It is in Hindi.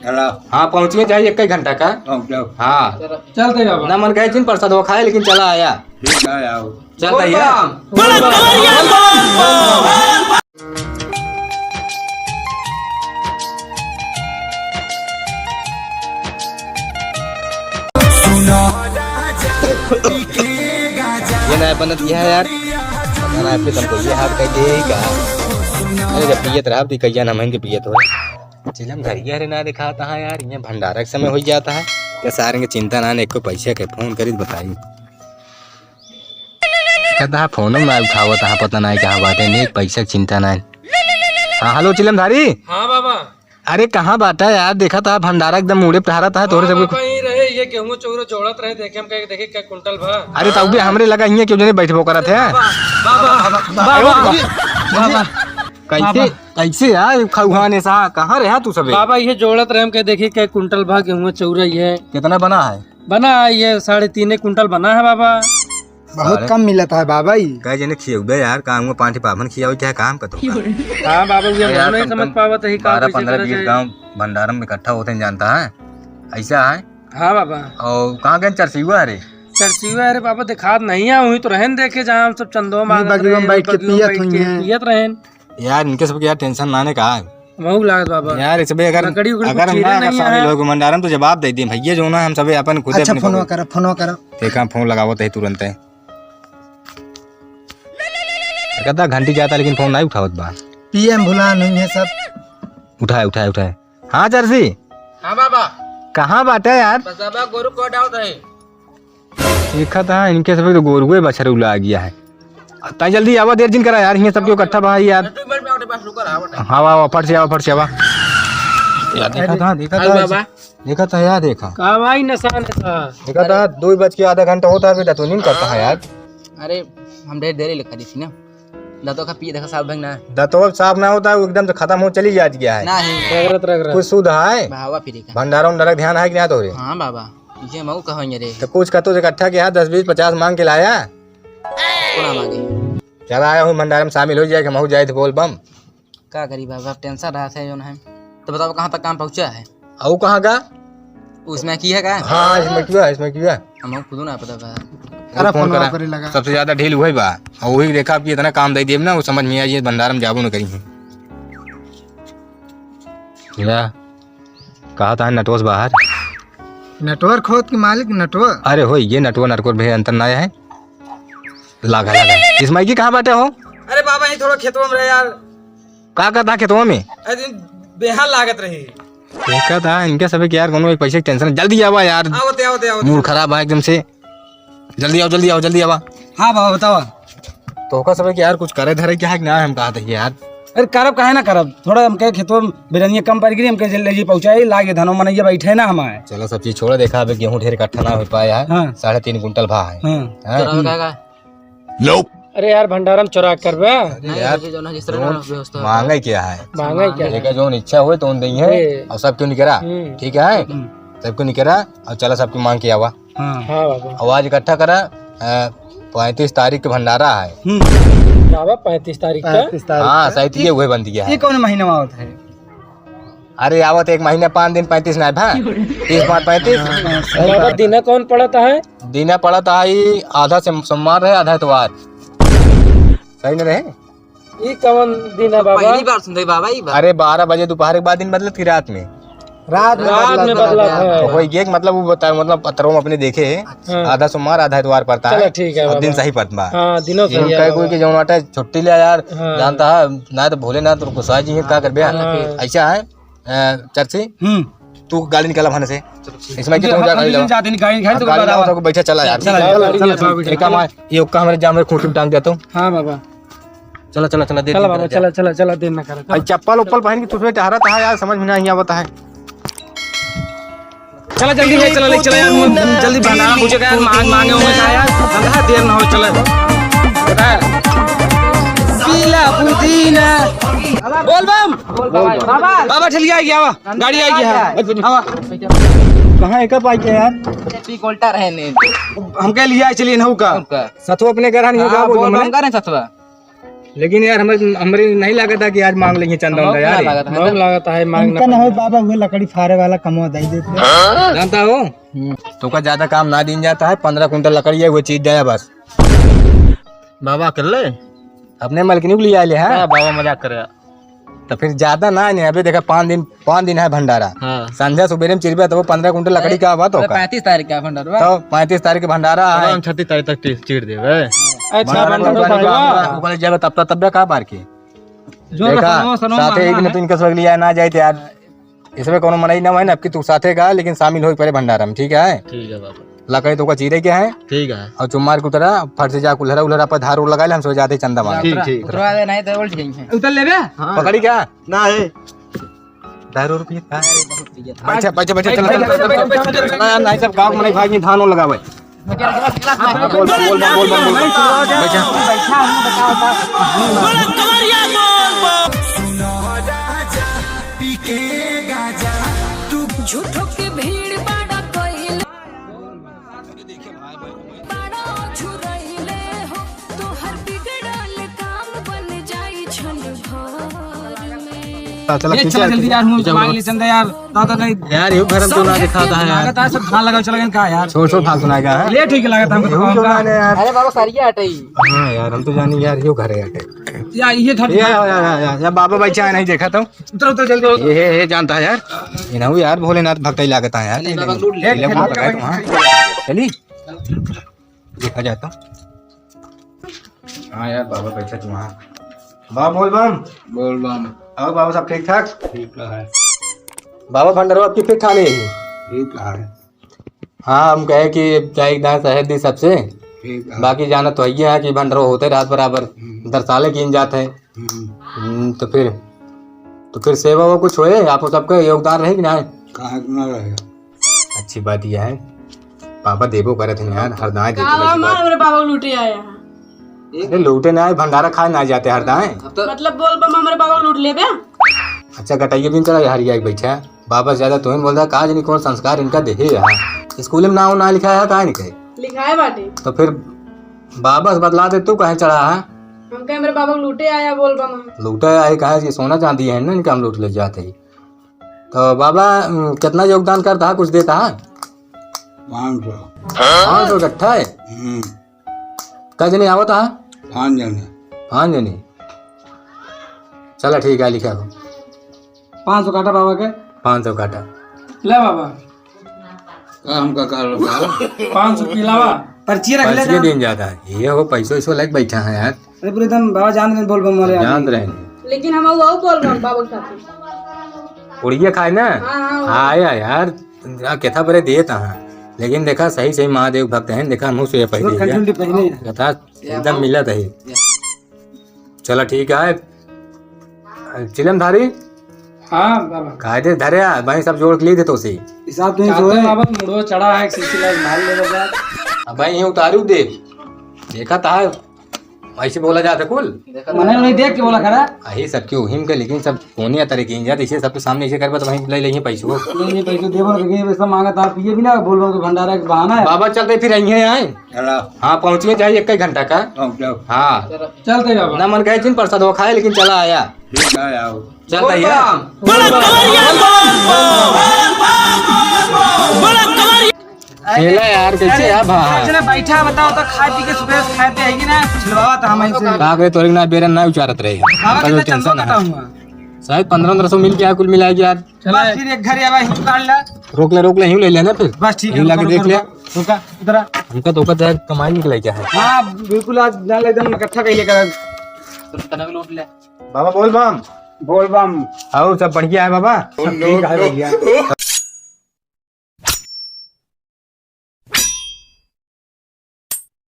चला। हाँ पहुँचिए जाइए 1 घंटा का। हाँ चलते बाबा ना मन गए जिन प्रसाद वो खाए लेकिन चला आया। ठीक है आओ। चल भैया। ये नया बनत किया है यार, पता ना आपके तुमको ये हाथ कह देगा। अरे जब पियत रहा तो कहिया ना महंगे पियत हो चिलम धरिया रे ना दिखाता है यार, ये भंडारा के समय हो जाता है क्या सारे के चिंता ना एको पैसे के फोन करी बताई कहता है फोन में उठावत है पता नहीं कहाँ बातें नहीं पैसा की चिंता नहीं। हाँ हेलो चिलम धारी। हाँ बाबा अरे कहाँ बात है यार, देखा था भंडारा एकदम मुड़े पे ठहरा था तोरे सब कहीं रहे ये गेहूं चौरा जोड़त रहे देखे हम कहे देखे क्या कुंटल भा। अरे तब भी हमरे लगा हियां क्यों नहीं बैठबो करत है। कैसे कैसे यार खौहाने सा कहाँ रहा तू सब। बाबा ये जोड़त रहे हम कहे देखे क्या कुंटल भा गेहूं चौरा ये कितना बना है। बना ये 3.5 कुंटल बना है बाबा। बहुत कम मिलता है बाबा ही। कहे जने खियौबे यार काम में पांठी पाभन खियावे क्या काम का तो। हाँ बाबा ये हम नहीं समझ पावत है का 12-15-20 गांव भंडारम में इकट्ठा होते हैं जानता है ऐसा है। हाँ बाबा और कहाँ गए चरसियुआ रे। चर्चिया अरे बाबा दिखात नहीं आ हुई तो रहन देखे जहाँ हम सब चंदो मांगत बगियों में बैठ के पियत रहन यार इनके सबके यार टेंशन लाने का है महू लागत बाबा यार इस अगर लकड़ी उकड़ी अगर कुछ हम नहीं शामिल है। हो भंडारम तो जवाब दे दी भैया जो ना हम सब अपन खुद अच्छा फोन करो देखा फोन लगावत है तुरंत है कहता घंटी जाता लेकिन फोन नहीं उठावत बा। पीएम भुला नहीं है सब। उठाए। हाँ चरसी। हाँ बाबा कहाँ बात है यार। बस बाबा गोरु को डाउट है देखा था इनके सब तो गोरुए बछर उला गया है। ता जल्दी आवा देर दिन करा यार ये सब इकट्ठा भाई यार। हाँ वाह फट से आवा यार देखा था यार देखा का भाई नशा था देखा था 2 बज के आधा घंटा होता है बेटा तो नहीं करता है यार। अरे हम ढेर देरी लिखा दी थी ना दांतों का पिए देखा साफ भंग ना दांतों साफ ना होता है एकदम से खत्म हो चली जाती गया है नहीं रगरत कुछ सुध है बहावा फिर का भंडारा उंडारा ध्यान है कि नहीं तो रे। हाँ बाबा ये मऊ कहोगे रे तो कुछ कतो से इकट्ठा किया 10-20-50 मांग के लाया कोना मांगे चल आया हूँ भंडारा में शामिल हो जाए कि महू जाए थे बोल बम का करी बाबा टेंशन रहा था जो है तो बताओ कहाँ तक काम पहुँचा है और कहाँ का उसमें की है का हाँ इसमें क्यों हम खुद ना पता बा फोन करा सबसे ज्यादा ढील हुई बा और वही देखा कि इतना काम दे दिए ना वो समझ में आई भंडारा में जाबू न करी है कहा था नटोस बाहर नेटवर्क खोद के मालिक नेटवर्क। अरे हो ये नटवर भे अंतर ना है लगा इस माइकी कहाँ बैठे हो। अरे बाबा ये थोड़ा खेतों में रहे यार का था खेतों में बेहाल लागत रही देखा था इनके सभी यार कोनो पैसे की टेंशन जल्दी आवा यार आओ मूड खराब है एकदम से जल्दी आवा। हाँ बाबा बताओ तो का सब यार कुछ करे धरे क्या है ना हम कहा था यार। अरे करब काहे ना करब थोड़ा हम कहे खेतों में बिरनिया कम पड़ गई हम कहे जल्दी पहुंचाई लागे धनो मनैया बैठे ना हमारे। चलो सब चीज छोड़ देखा अभी गेहूं ढेर इकट्ठा ना हो पाया है। हाँ। 3.5 कुंटल भा है। अरे यार भंडारम चोरा करबे महंगा क्या है महंगा क्या देखा जो इच्छा हो तो दही है और सब क्यों नहीं करा ठीक है सब क्यों नहीं करा और चलो सबकी मांग के आवा। हाँ बाबा आवाज इकट्ठा करा 35 तारीख के भंडारा है बाबा 35 तारीख का। हाँ सही ये हुए बंद गया ये कौन महीना में होता है। अरे आवत 1 महीने 5 दिन 35 ना भा 30-5-35 बाबा दिन कौन पड़ता है दीना पड़ा था आधा से सोमवार रहे आधा इतवार सही न रहे। ये कौन दिन है बाबा पहली बार सुन बाबा ये अरे 12 बजे दोपहर के बाद दिन बदलत की रात में रात में बदला है तो वही एक मतलब वो बताया मतलब पत्रों में अपने देखे आधा सोमवार आधा इतवार पड़ता चलो है ठीक है और दिन बाबा। सही पड़ता है। हाँ दिनों सही है कई कोई के जौन आटा छुट्टी लिया यार हाँ। जानता है ना तो भोले ना तो गुस्सा जी क्या कर बिया ऐसा है चर्ची तू गाड़ी निकाला भाने से इसमें कि तू जा गाड़ी लगा जाते नहीं गाड़ी तो गाड़ी लगा तो बैठा चला यार एक काम है ये ओका हमारे जाम में खूंटी में टांग देता हूं। हाँ बाबा चला दे चला बाबा चला देर ना कर भाई चप्पल उप्पल पहन के तुझे टहरा था यार समझ में नहीं आवता है। चला जल्दी ले चला यार जल्दी भंडारा पूछे यार मांगे होंगे का यार धंधा देर ना हो चला बता पीला पुदीना बोल बम बाबा चल गया गाड़ी आ गया कहाँ एक पाई के यार पी कोल्टा रहे ने हम कह लिया चलिए नहु का सतु अपने घर नहीं होगा बोल बम करे सतवा लेकिन यार हमारी नहीं लगा था कि आज मांग लेंगे चंदा उंदा यार। मांग लागत है मांग इनका ना हो बाबा हुए लकड़ी फारे वाला कमवा दे देते। जानता हो तो का ज्यादा काम ना दिन जाता है। 15 कुंटल लकड़ी है वो चीज दिया बस। बाबा कर ले अपने मलकिनी को लिया ले है बाबा मजाक करे। तो फिर ज्यादा ना नहीं। अभी देखा 5 दिन है भंडारा। हाँ संध्या सुबेरे में चिरबे तो वो 15 कुंटल लकड़ी का बात होगा। 35 तारीख का भंडार बा। तो 35 तारीख के भंडारा है। हम 36 तारीख तक चीर देवे। जब तब कहा पार की देखा साथे एक ने तो इनका सब लिया ना जाए थे यार। इसमें कोनो मनाई ना है ना कि तू साथे का लेकिन शामिल हो पहले भंडारा में। ठीक है ठीक है बाबा लकड़ी तो का चीरे क्या है। ठीक है और चुम्मार को तरह फट से जा कुल्हरा उल्हरा पर धार लगा ले हम सो जाते चंदा मांग। ठीक उतरवा दे नहीं तो उल्ट जाएंगे। उतर लेबे पकड़ी क्या ना है 10 रुपये बैठे बैठे बैठे चल यार नहीं सब गांव में भाई धान लगावे। बोल झूठों की भीड़ बड़ा कोइल बड़ा झुरैले हो तो हर बिगड़ल काम बन जाई छन घर में। चल ये चला जल्दी यार मुझे मांग ले चंदा यार। दादा नहीं यार ये भरम तो ना दिखाता है यार। लागत है सब धान लगाओ चला गया का यार। छोड़ फाल सुनाएगा है ले ठीक है लागत हमको तो का यार। अरे बाबा सरिया हटई। हां यार हम तो जानी यार यो घर है यार ये था या बाबा भाई चाय नहीं देखा तो उतर उतर जल्दी। ये जानता है यार। ये ना यार भोलेनाथ भक्त ही लागत है यार। चली देखा जाता। हाँ यार बाबा बैठे तुम वहाँ। बाबा बोल बम और बाबा सब ठीक ठाक। ठीक है बाबा भंडारो आपकी फिर खाने ही ठीक है। हाँ हम कहे कि क्या एक दाएं शहर दी सबसे बाकी जाना तो ये है कि भंडारो होते रात बराबर दरसाले की जात है। तो फिर सेवा वो कुछ होए आप सबका योगदान रहे कि ना रहे। अच्छी बात यह है पापा देवो करे थे यार हरदाएं मेरे बाबा लूटे आया अरे लूटे ना भंडारा खाए ना जाते हरदाएं। मतलब बोल बम हमारे बाबा लूट ले बे। अच्छा गटाइए भी चला हरिया बैठा बाबा ज्यादा तो बोल रहा कहा नहीं कौन संस्कार इनका देहे यहाँ स्कूल में नाम ना लिखा है कहा नहीं कहे लिखा है बाटे। तो फिर बाबा से बतला दे तू कहे चढ़ा है। हम कहे मेरे बाबा लूटे आया बोल बम। लूटे आए कहा कि सोना चांदी है ना इनका हम लूट ले जाते ही। तो बाबा कितना योगदान करता है कुछ देता है 500 इकट्ठा है। कै जने आवता है 5 जने। चला ठीक है लिखा 500 काटा बाबा के 500 काटा ले बाबा हमका 500 के अलावा पर्ची रख ले। पैसे दिन जाता है ये हो पैसों इसो लग बैठा है यार। अरे पूरे एकदम बाबा जान रहे बोल बम वाले जान रहे हैं लेकिन हम वो बोल बम बाबा के साथ उड़िया खाए ना। हाँ आया यार कैथा बड़े देता है लेकिन देखा सही सही महादेव भक्त हैं। देखा मुँह से पहले कथा एकदम मिला था। चलो ठीक है चिलम धारी हां बाबा कायदे धरे भाई सब जोड़ के लिए थे तो सही हिसाब नहीं जो है बाबा मुड़ो चढ़ा है सिलसिला मार ले बाबा। अब भाई ये उतारू दे देखा था ऐसे बोला जाता कुल मैंने नहीं देख के बोला खरा यही सब क्यों हिम के लेकिन सब कोनिया तरीके की इसे सबके सामने इसे करबा तो वहीं ले लेंगे पैसे वो नहीं पैसे देबो के वैसा मांगा था आप ये भी ना बोल रहा हूं भंडारा का बहाना है। बाबा चलते फिर यहीं आए। हाँ पहुँचिए जाए 1 घंटा का। हाँ चलते बाबा ना मन कहे जिन प्रसाद वो खाए लेकिन चला आया चलता ही खेला यार कैसे यार चला बैठा बताओ तो खाए पी के सुबह से खाते है कि ना छिलवावा था हम ऐसे का करे तोरे ना बेरन ना उचारत रहे बाबा कल के टेंशन है हूं शायद 1500 मिल गया कुल मिला के यार। चला फिर एक घर आवा ही काट ला रोक ले यूं ले लेना फिर बस ठीक है यूं लाके देख लिया रुका इधर हमका तो का कमाई निकले क्या है। हां बिल्कुल आज डाल एकदम इकट्ठा कइले कर तने लूट ले। बाबा बोल बम आओ सब बढ़िया है बाबा सब ठीक है भैया।